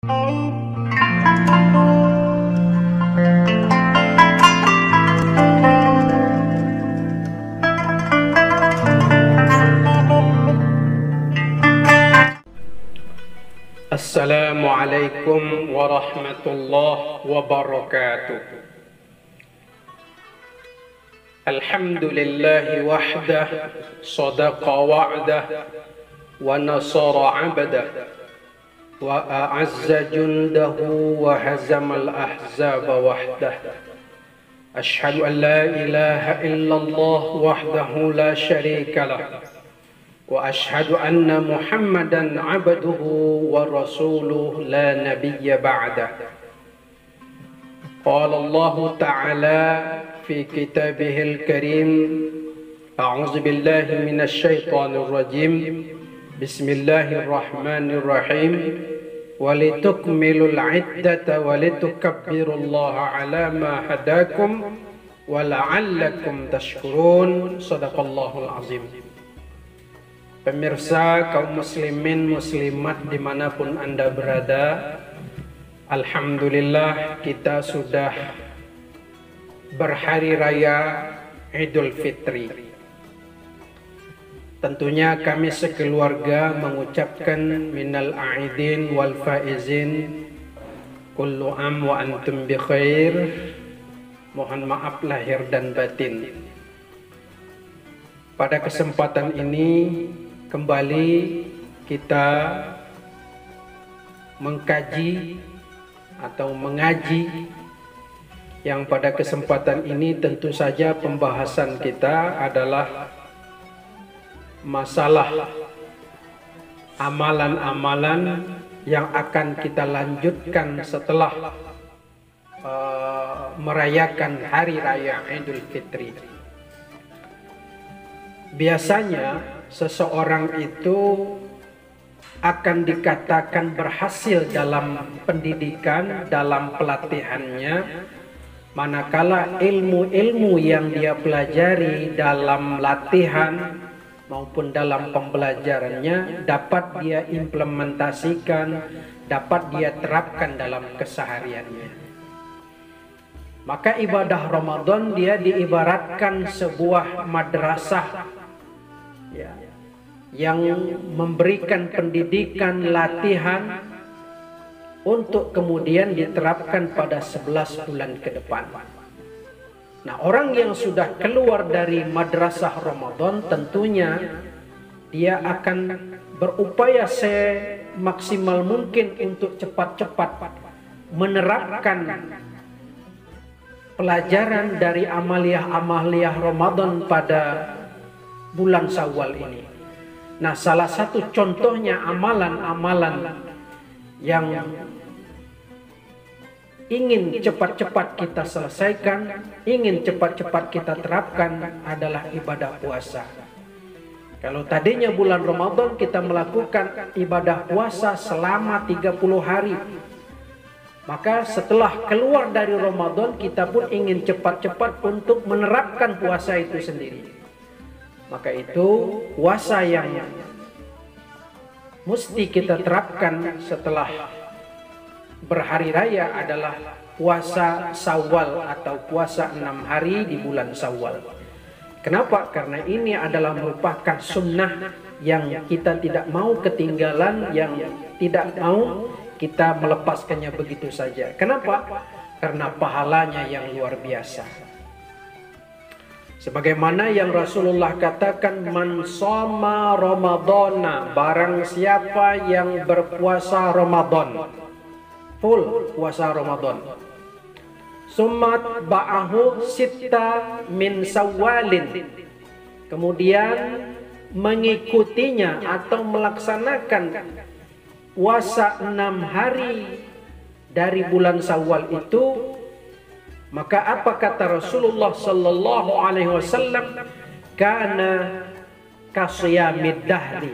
Assalamualaikum warahmatullahi wabarakatuh. Alhamdulillahi wahdah, sadaqa wa'dah, wa nasara 'abdah, wa a'azza jundahu wa hazamal ahzaba wahdah. Ashhadu an la ilaha illallah wahdahu la syarika lah, wa ashhadu anna Muhammadan abduhu wa rasuluh la nabiyya ba'dah. Qala Allah ta'ala fi kitabihil karim, a'udzu billahi minasy syaithanir rajim. Bismillahirrahmanirrahim. Walitukmilul 'iddata walitukabbirullaha 'ala ma hadakum wa la'allakum tashkurun. Shadaqallahul azim. Pemirsa kaum muslimin muslimat dimanapun Anda berada, alhamdulillah kita sudah berhari raya Idul Fitri. Tentunya kami sekeluarga mengucapkan minal a'idin wal faizin, kullu am wa antum bi khair. Mohon maaf lahir dan batin. Pada kesempatan ini kembali kita mengkaji atau mengaji, yang pada kesempatan ini tentu saja pembahasan kita adalah masalah amalan-amalan yang akan kita lanjutkan setelah merayakan hari raya Idul Fitri. Biasanya seseorang itu akan dikatakan berhasil dalam pendidikan, dalam pelatihannya, manakala ilmu-ilmu yang dia pelajari dalam latihan maupun dalam pembelajarannya dapat dia implementasikan, dapat dia terapkan dalam kesehariannya. Maka ibadah Ramadan dia diibaratkan sebuah madrasah, ya, yang memberikan pendidikan, latihan untuk kemudian diterapkan pada 11 bulan ke depan. Nah, orang yang sudah keluar dari madrasah Ramadan tentunya dia akan berupaya semaksimal mungkin untuk cepat-cepat menerapkan pelajaran dari amaliyah-amaliyah Ramadan pada bulan Syawal ini. Nah, salah satu contohnya amalan-amalan yang ingin cepat-cepat kita selesaikan, ingin cepat-cepat kita terapkan adalah ibadah puasa. Kalau tadinya bulan Ramadan kita melakukan ibadah puasa selama 30 hari, maka setelah keluar dari Ramadan kita pun ingin cepat-cepat untuk menerapkan puasa itu sendiri. Maka itu puasa yang mesti kita terapkan setelah berhari raya adalah puasa Syawal atau puasa 6 hari di bulan Syawal. Kenapa? Karena ini adalah merupakan sunnah yang kita tidak mau ketinggalan, yang tidak mau kita melepaskannya begitu saja. Kenapa? Karena pahalanya yang luar biasa. Sebagaimana yang Rasulullah katakan, man shoma Ramadana, barang siapa yang berpuasa Ramadan, full puasa Ramadan, summat ba'ahu sitta min Syawalin, kemudian mengikutinya atau melaksanakan puasa 6 hari dari bulan Syawal itu, maka apa kata Rasulullah sallallahu alaihi wasallam? Kana kasiyamid dahri,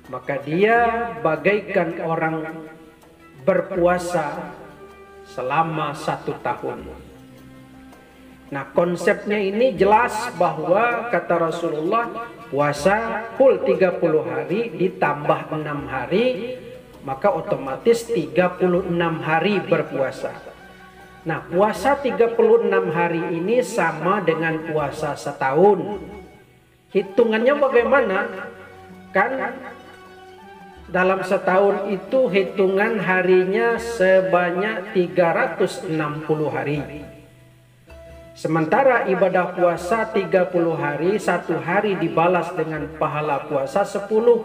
maka dia bagaikan orang berpuasa selama 1 tahun. Nah, konsepnya ini jelas bahwa kata Rasulullah puasa full 30 hari ditambah 6 hari maka otomatis 36 hari berpuasa. Nah, puasa 36 hari ini sama dengan puasa setahun. Hitungannya bagaimana? Kan dalam setahun itu hitungan harinya sebanyak 360 hari. Sementara ibadah puasa 30 hari, satu hari dibalas dengan pahala puasa 10. 10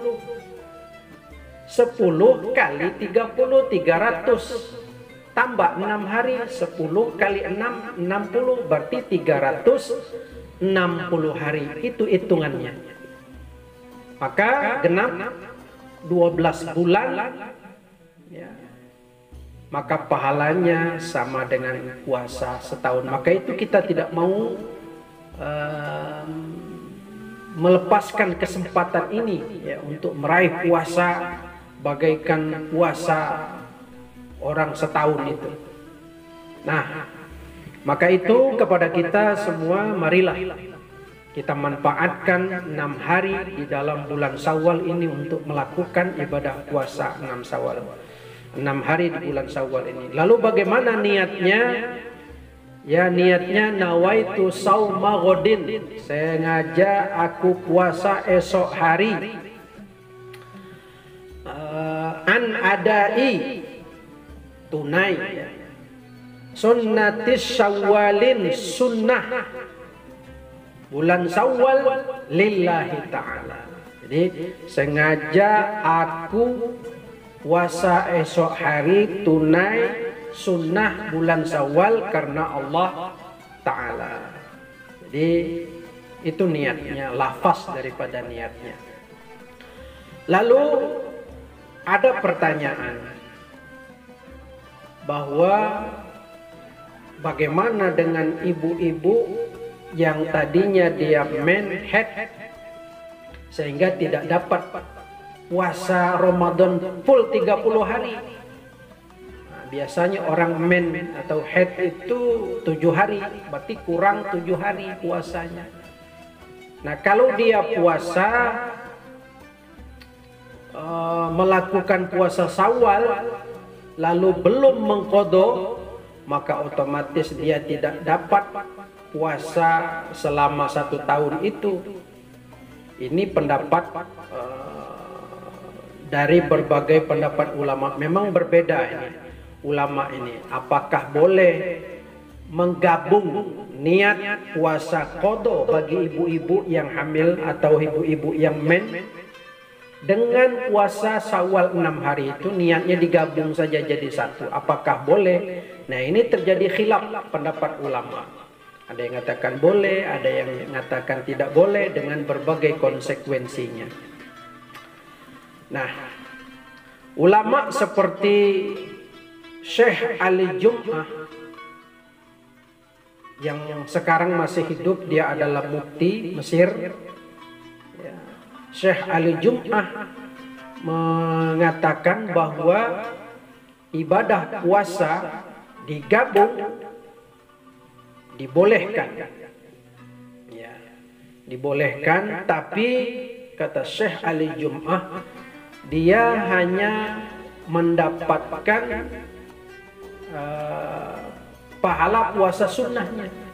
kali 30, 300. Tambah 6 hari, 10 kali 6, 60. Berarti 360 hari. Itu hitungannya. Maka genap 12 bulan. Ya. Maka pahalanya sama dengan puasa setahun. Maka itu kita tidak mau melepaskan kesempatan ini ya, untuk meraih puasa bagaikan puasa orang setahun itu. Nah, maka itu kepada kita semua, marilah kita manfaatkan 6 hari di dalam bulan Syawal ini untuk melakukan ibadah puasa 6 Syawal. 6 hari di bulan Syawal ini. Lalu bagaimana niatnya? Ya, niatnya nawaitu sauma ghodin. Sengaja aku puasa esok hari. An adai, tunai. Sunnatis syawalin, sunnah bulan Syawal lillahi ta'ala. Jadi sengaja aku puasa esok hari tunai sunnah bulan Syawal karena Allah Ta'ala. Jadi itu niatnya, lafaz daripada niatnya. Lalu ada pertanyaan bahwa bagaimana dengan ibu-ibu yang tadinya dia head sehingga tidak dapat puasa Ramadan full 30 hari. Nah, biasanya orang men atau head itu 7 hari, berarti kurang 7 hari puasanya. Nah, kalau dia puasa melakukan puasa Syawal lalu belum mengqadha, maka otomatis dia tidak dapat puasa selama 1 tahun itu. Ini pendapat dari berbagai pendapat ulama. Memang berbeda ini ulama ini. Apakah boleh menggabung niat puasa qadha bagi ibu-ibu yang hamil atau ibu-ibu yang men dengan puasa Syawal 6 hari itu, niatnya digabung saja jadi satu? Apakah boleh? Nah, ini terjadi khilaf pendapat ulama. Ada yang mengatakan boleh, ada yang mengatakan tidak boleh dengan berbagai konsekuensinya. Nah, ulama seperti Syekh Ali Jum'ah yang sekarang masih hidup, dia adalah mufti Mesir. Syekh Ali Jum'ah mengatakan bahwa ibadah puasa digabung dibolehkan. Ya, dibolehkan, tapi kata Syekh Ali Jum'ah, dia hanya mendapatkan pahala puasa sunnahnya.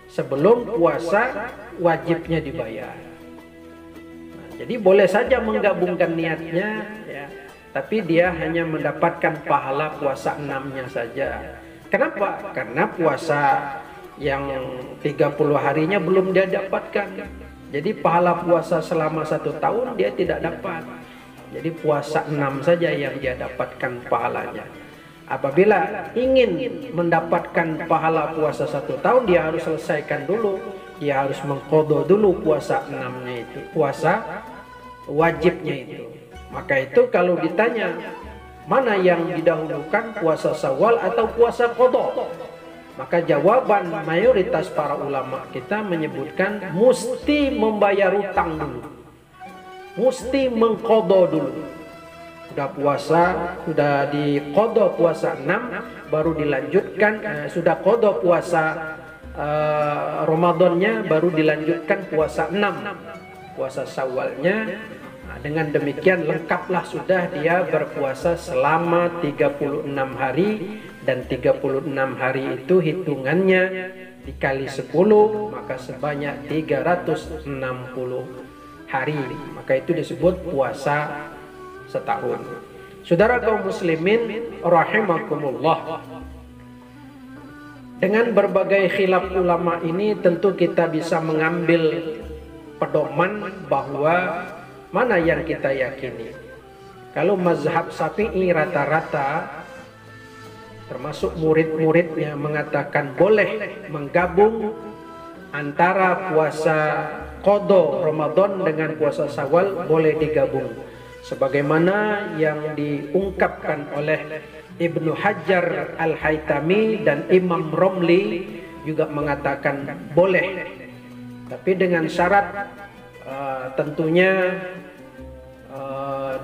Sebelum puasa wajibnya dibayar. Nah, jadi boleh saja menggabungkan niatnya, ya, tapi dia hanya mendapatkan pahala puasa 6-nya saja. Kenapa? Karena puasa yang 30 harinya belum dia dapatkan. Jadi pahala puasa selama 1 tahun dia tidak dapat. Jadi puasa 6 saja yang dia dapatkan pahalanya. Apabila ingin mendapatkan pahala puasa 1 tahun, dia harus selesaikan dulu. Dia harus mengqadha dulu puasa 6-nya itu, puasa wajibnya itu. Maka itu kalau ditanya mana yang didahulukan, puasa Syawal atau puasa qadha, maka jawaban mayoritas para ulama kita menyebutkan mesti membayar utang dulu, mesti mengqadha dulu. Sudah puasa, sudah diqadha puasa 6, baru dilanjutkan, sudah qadha puasa Ramadannya, baru dilanjutkan puasa 6, puasa Syawalnya. Nah, dengan demikian lengkaplah sudah dia berpuasa selama 36 hari, dan 36 hari itu hitungannya dikali 10 maka sebanyak 360 hari. Maka itu disebut puasa setahun. Saudara kaum muslimin rahimakumullah, dengan berbagai khilaf ulama ini tentu kita bisa mengambil pedoman bahwa mana yang kita yakini. Kalau mazhab Syafi'i rata-rata termasuk murid-muridnya mengatakan boleh menggabung antara puasa qada Ramadan dengan puasa Syawal, boleh digabung. Sebagaimana yang diungkapkan oleh Ibnu Hajar Al-Haytami dan Imam Romli juga mengatakan boleh. Tapi dengan syarat tentunya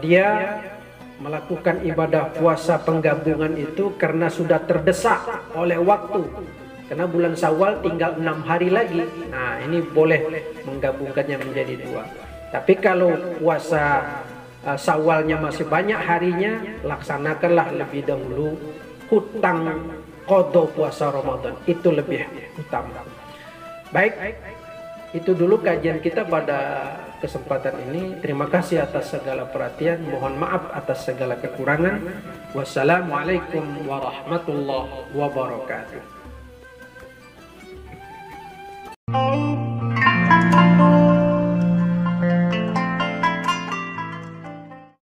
dia melakukan ibadah puasa penggabungan itu karena sudah terdesak oleh waktu. Karena bulan Syawal tinggal 6 hari lagi. Nah, ini boleh menggabungkannya menjadi 2. Tapi kalau puasa Syawalnya masih banyak harinya, laksanakanlah lebih dahulu hutang qada puasa Ramadan. Itu lebih utama. Baik, itu dulu kajian kita pada kesempatan ini. Terima kasih atas segala perhatian. Mohon maaf atas segala kekurangan. Wassalamualaikum warahmatullahi wabarakatuh.